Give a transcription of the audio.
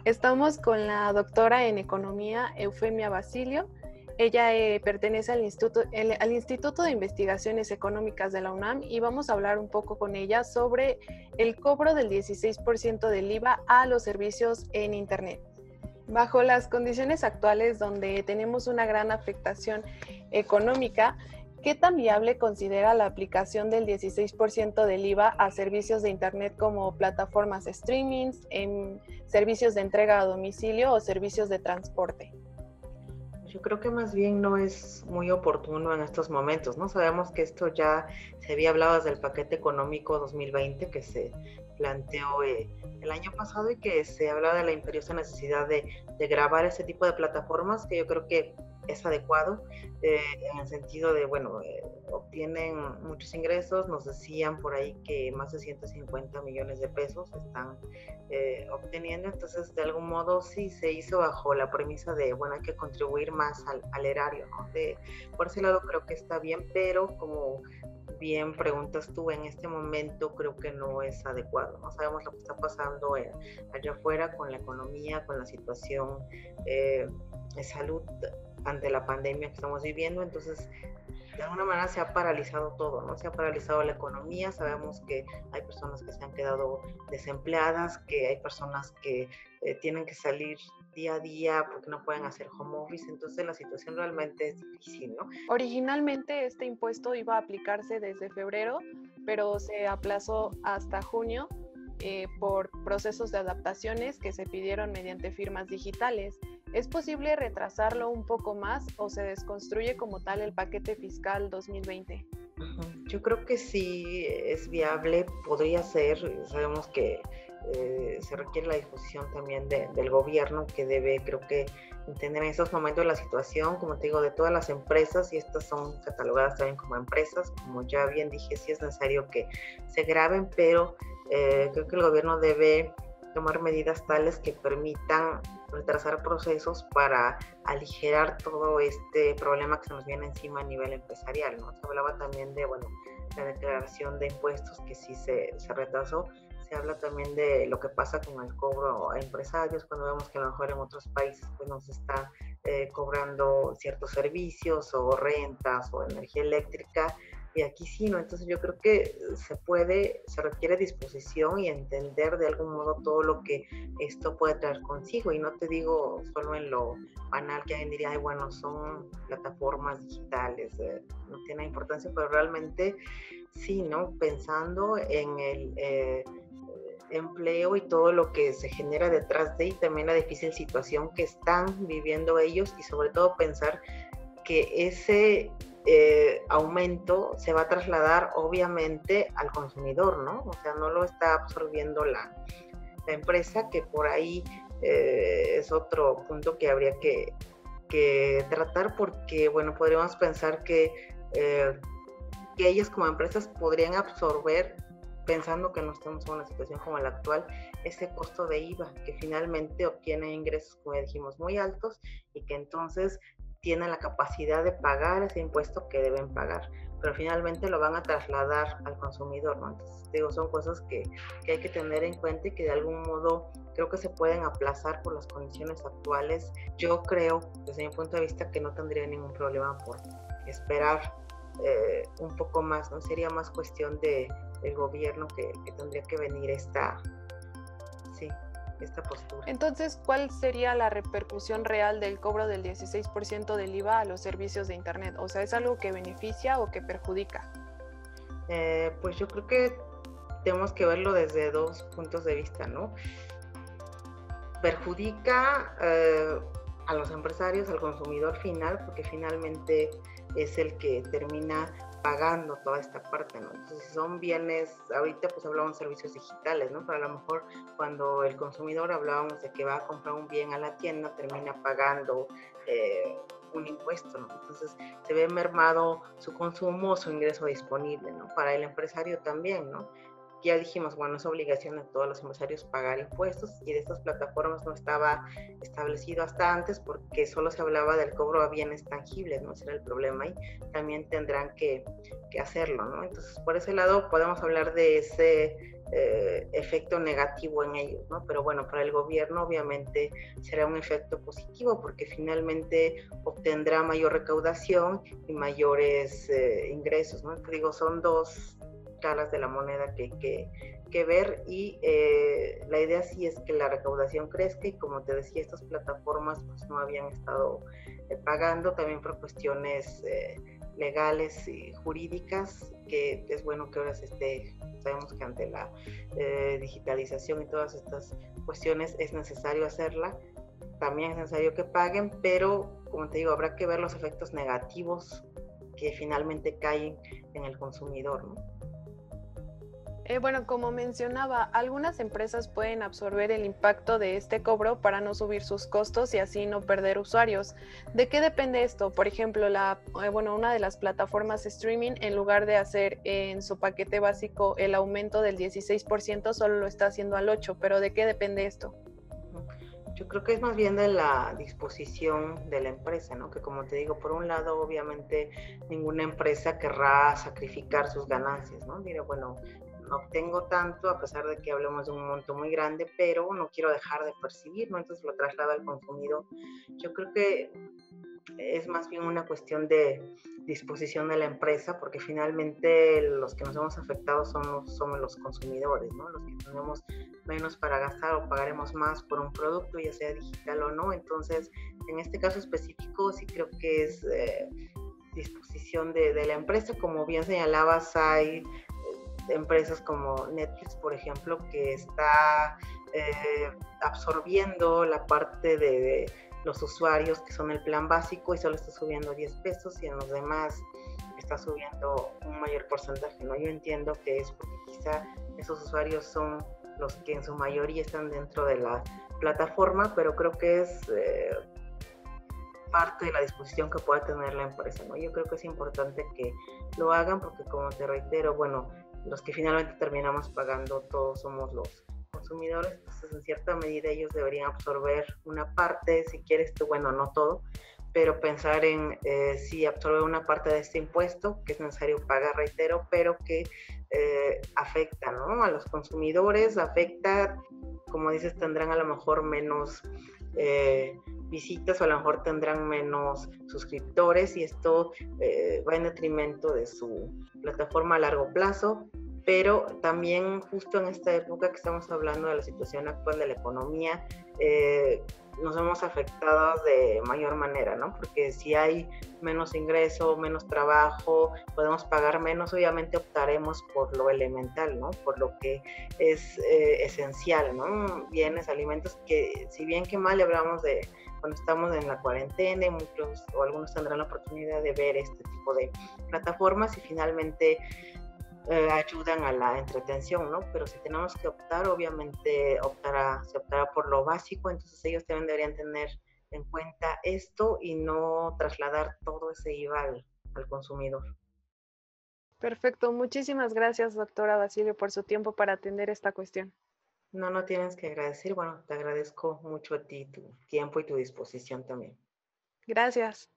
Estamos con la doctora en Economía, Eufemia Basilio. Ella pertenece al Instituto de Investigaciones Económicas de la UNAM y vamos a hablar un poco con ella sobre el cobro del 16% del IVA a los servicios en Internet. Bajo las condiciones actuales donde tenemos una gran afectación económica, ¿qué tan viable considera la aplicación del 16% del IVA a servicios de Internet como plataformas de streaming, servicios de entrega a domicilio o servicios de transporte? Yo creo que más bien no es muy oportuno en estos momentos, ¿no? Sabemos que esto ya se había hablado desde el paquete económico 2020 que se planteó el año pasado y que se hablaba de la imperiosa necesidad de grabar ese tipo de plataformas, que yo creo que es adecuado en el sentido de, bueno, obtienen muchos ingresos, nos decían por ahí que más de 150 millones de pesos están obteniendo, entonces de algún modo sí se hizo bajo la premisa de, bueno, hay que contribuir más al erario, ¿no? Por ese lado creo que está bien, pero como bien preguntas tú, en este momento creo que no es adecuado, no sabemos lo que está pasando allá afuera con la economía, con la situación de salud ante la pandemia que estamos viviendo, entonces de alguna manera se ha paralizado todo, ¿no? Se ha paralizado la economía, sabemos que hay personas que se han quedado desempleadas, que hay personas que tienen que salir día a día porque no pueden hacer home office, entonces la situación realmente es difícil, ¿no? Originalmente este impuesto iba a aplicarse desde febrero, pero se aplazó hasta junio por procesos de adaptaciones que se pidieron mediante firmas digitales. ¿Es posible retrasarlo un poco más o se desconstruye como tal el paquete fiscal 2020? Yo creo que sí es viable, podría ser, sabemos que se requiere la disposición también del gobierno que debe, creo que, entender en estos momentos la situación, como te digo, de todas las empresas, y estas son catalogadas también como empresas, como ya bien dije, sí es necesario que se graben, pero creo que el gobierno debe tomar medidas tales que permitan retrasar procesos para aligerar todo este problema que se nos viene encima a nivel empresarial, ¿no? Se hablaba también de, bueno, la declaración de impuestos que sí se retrasó. Se habla también de lo que pasa con el cobro a empresarios, cuando vemos que a lo mejor en otros países pues nos está cobrando ciertos servicios o rentas o energía eléctrica, y aquí sí, ¿no? Entonces yo creo que se requiere disposición y entender de algún modo todo lo que esto puede traer consigo, y no te digo solo en lo banal que alguien diría, ay, bueno, son plataformas digitales, no tiene importancia, pero realmente sí, ¿no? Pensando en el empleo y todo lo que se genera detrás de, y también la difícil situación que están viviendo ellos, y sobre todo pensar que ese aumento se va a trasladar obviamente al consumidor, ¿no? O sea, no lo está absorbiendo la empresa, que por ahí es otro punto que habría que tratar, porque, bueno, podríamos pensar que ellas como empresas podrían absorber, pensando que no estamos en una situación como la actual, ese costo de IVA, que finalmente obtiene ingresos, como ya dijimos, muy altos, y que entonces tienen la capacidad de pagar ese impuesto que deben pagar, pero finalmente lo van a trasladar al consumidor, ¿no? Entonces, digo, son cosas que hay que tener en cuenta y que de algún modo creo que se pueden aplazar por las condiciones actuales. Yo creo, desde mi punto de vista, que no tendría ningún problema por esperar un poco más, ¿no? Sería más cuestión del gobierno que tendría que venir esta postura. Entonces, ¿cuál sería la repercusión real del cobro del 16% del IVA a los servicios de Internet? O sea, ¿es algo que beneficia o que perjudica? Pues yo creo que tenemos que verlo desde dos puntos de vista, ¿no? Perjudica a los empresarios, al consumidor final, porque finalmente es el que termina pagando toda esta parte, ¿no? Entonces, si son bienes, ahorita pues hablamos de servicios digitales, ¿no? Pero a lo mejor cuando el consumidor hablábamos de que va a comprar un bien a la tienda, termina pagando un impuesto, ¿no? Entonces se ve mermado su consumo, su ingreso disponible, ¿no? Para el empresario también, ¿no? Ya dijimos, bueno, es obligación de todos los empresarios pagar impuestos, y de estas plataformas no estaba establecido hasta antes porque solo se hablaba del cobro a bienes tangibles, ¿no? Ese era el problema, y también tendrán que hacerlo, ¿no? Entonces, por ese lado podemos hablar de ese efecto negativo en ellos, ¿no? Pero bueno, para el gobierno obviamente será un efecto positivo porque finalmente obtendrá mayor recaudación y mayores ingresos, ¿no? Te digo, son dos caras de la moneda que ver y la idea sí es que la recaudación crezca y como te decía, estas plataformas pues no habían estado pagando también por cuestiones legales y jurídicas, que es bueno que ahora se esté, sabemos que ante la digitalización y todas estas cuestiones es necesario hacerla, también es necesario que paguen, pero como te digo, habrá que ver los efectos negativos que finalmente caen en el consumidor, ¿no? Bueno, como mencionaba, algunas empresas pueden absorber el impacto de este cobro para no subir sus costos y así no perder usuarios. ¿De qué depende esto? Por ejemplo, una de las plataformas streaming, en lugar de hacer en su paquete básico el aumento del 16%, solo lo está haciendo al 8%, pero ¿de qué depende esto? Yo creo que es más bien de la disposición de la empresa, ¿no? Que como te digo, por un lado, obviamente, ninguna empresa querrá sacrificar sus ganancias, ¿no? Mira, bueno, no obtengo tanto, a pesar de que hablemos de un monto muy grande, pero no quiero dejar de percibir, ¿no? Entonces lo traslada al consumidor. Yo creo que es más bien una cuestión de disposición de la empresa, porque finalmente los que nos hemos afectado somos los consumidores, ¿no? Los que tenemos menos para gastar o pagaremos más por un producto, ya sea digital o no. Entonces, en este caso específico, sí creo que es disposición de la empresa. Como bien señalabas, hay empresas como Netflix, por ejemplo, que está absorbiendo la parte de los usuarios que son el plan básico y solo está subiendo 10 pesos y en los demás está subiendo un mayor porcentaje, ¿no? Yo entiendo que es porque quizá esos usuarios son los que en su mayoría están dentro de la plataforma, pero creo que es parte de la disposición que pueda tener la empresa, ¿no? Yo creo que es importante que lo hagan porque, como te reitero, bueno, los que finalmente terminamos pagando todos somos los consumidores, entonces en cierta medida ellos deberían absorber una parte, si quieres tú, bueno, no todo, pero pensar en si absorber una parte de este impuesto que es necesario pagar, reitero, pero que afecta, ¿no? A los consumidores, afecta, como dices, tendrán a lo mejor menos visitas o a lo mejor tendrán menos suscriptores y esto va en detrimento de su plataforma a largo plazo, pero también justo en esta época que estamos hablando de la situación actual de la economía, nos hemos afectado de mayor manera, ¿no? Porque si hay menos ingreso, menos trabajo, podemos pagar menos, obviamente optaremos por lo elemental, ¿no? Por lo que es esencial, ¿no? Bienes, alimentos, que si bien que mal hablamos de cuando estamos en la cuarentena, muchos o algunos tendrán la oportunidad de ver este tipo de plataformas y finalmente ayudan a la entretención, ¿no? Pero si tenemos que optar, obviamente se optará por lo básico, entonces ellos también deberían tener en cuenta esto y no trasladar todo ese IVA al consumidor. Perfecto, muchísimas gracias, doctora Basilio, por su tiempo para atender esta cuestión. No, no tienes que agradecer, bueno, te agradezco mucho a ti tu tiempo y tu disposición también. Gracias.